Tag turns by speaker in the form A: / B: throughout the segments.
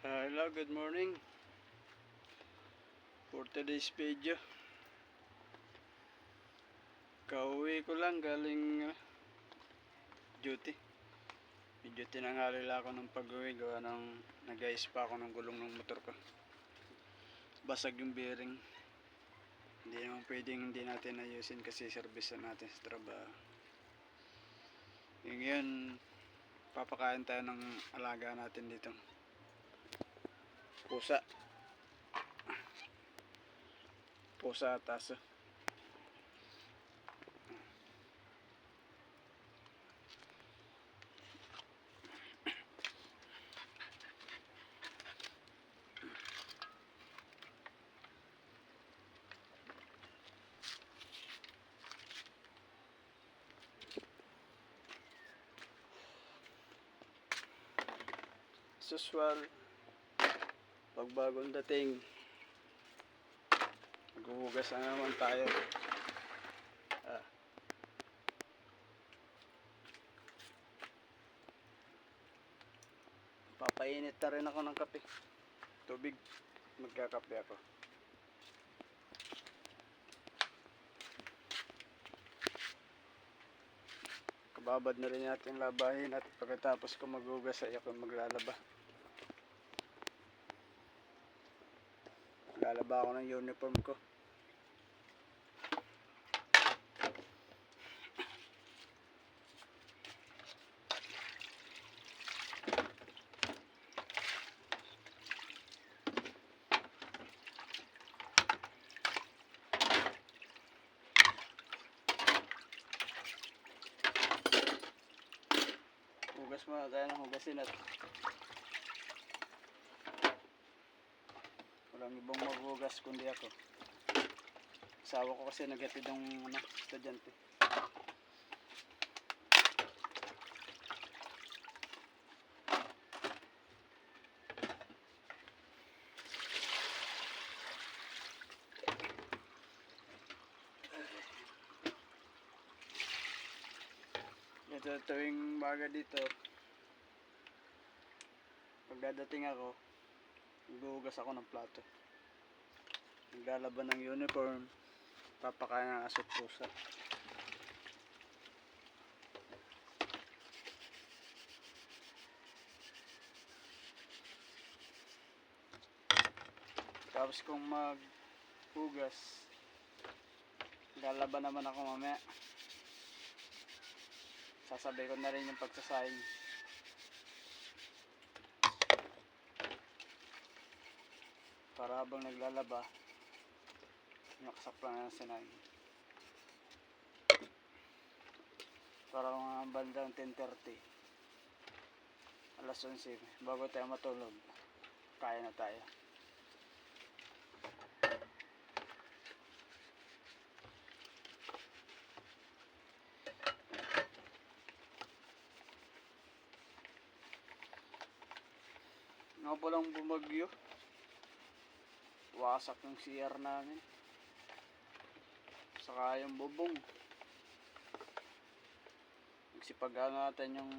A: Hello, good morning. For today's video, kauwi ko lang galing duty. Medyo tinangalila ako ng pag-uwi gawa ng nag-ayos pa ako ng gulong ng motor ko. Basag yung bearing. Hindi naman pwedeng hindi natin ayusin kasi servisan natin sa trabaho. Ngayon, papakain tayo ng alaga natin dito. Pusa at aso. Usual, pagbagong dating, maghuhugas na naman tayo. Papainit na rin ako ng kape. Tubig, magkakape ako. Kababad na rin natin labahin at pagkatapos ko maghugas ay ako maglalaba. Lalaba ako ng uniform ko. Hugas muna tayo ng hugasin at walang ibang maghugas kundi ako. Asawa ko kasi naghatid ng estudyante. Ito tuwing maga dito, pagdadating ako, maghuhugas ako ng plato. Naglalaban ng uniform, papakain ng aso at pusa. Tapos kung maghugas, lalaban naman ako mamaya. Sasabay ko na rin yung pagsasayang. Para habang naglalaba, nakasapla na ng sinayang. Para mga bandang 10:30, alas 11, bago tayo matulog, kaya na tayo. Nga po lang bumagyo, wasak yung CR namin, saka yung bubong. Nagsipagangatan yung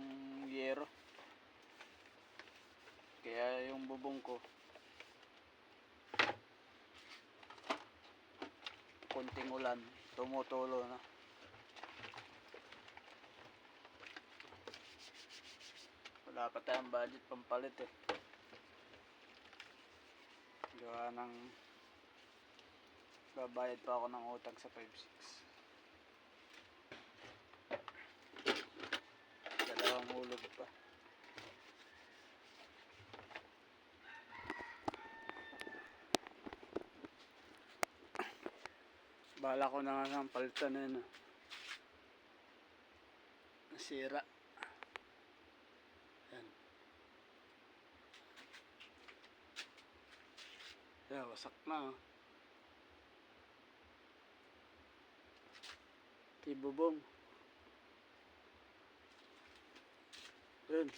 A: yero, kaya yung bubong ko konting ulan tumutulo na. Wala pa tayong budget pampalit gawa ng babayad pa ako ng utang sa 5-6. Dalawang hulog pa. Bala ko na nga ng palitan na yun. Nasira. Yan. Yan, wasak na. Tibubong. Yan.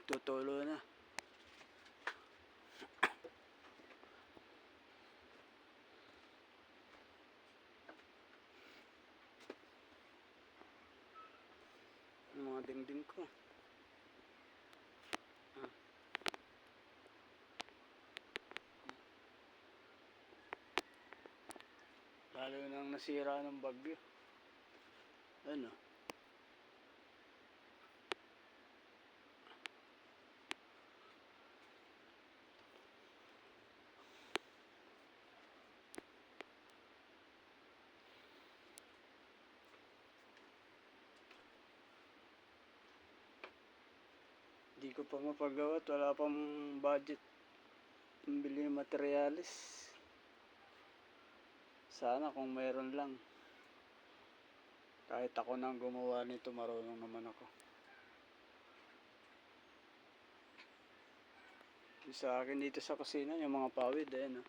A: Tutulo na. dingding ko. Ah. Lalo nang nasira ng bagyo. Ano? Di ko pa mapagawa at wala pang budget pambili ng materialis. Sana kung mayroon lang. Kahit ako nang gumawa nito, marunong naman ako. Sa akin dito sa kusina, yung mga pawid, ayan oh.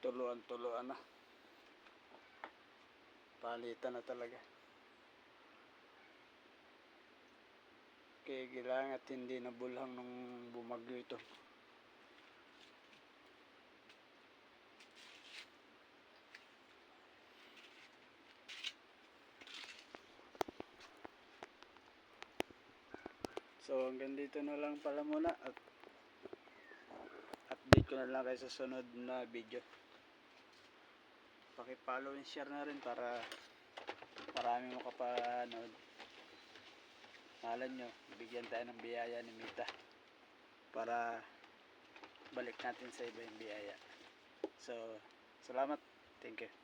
A: Tuluan na. Palitan na talaga. Kaya kailangan at hindi nabulhang nung bumagyo ito. So hanggang dito na lang pala muna at update ko na lang kayo sa sunod na video. Paki-follow and share na rin para marami makapanood. Mahalan nyo, bigyan tayo ng biyaya ni Mita para balik natin sa iba yung biyaya. So, salamat. Thank you.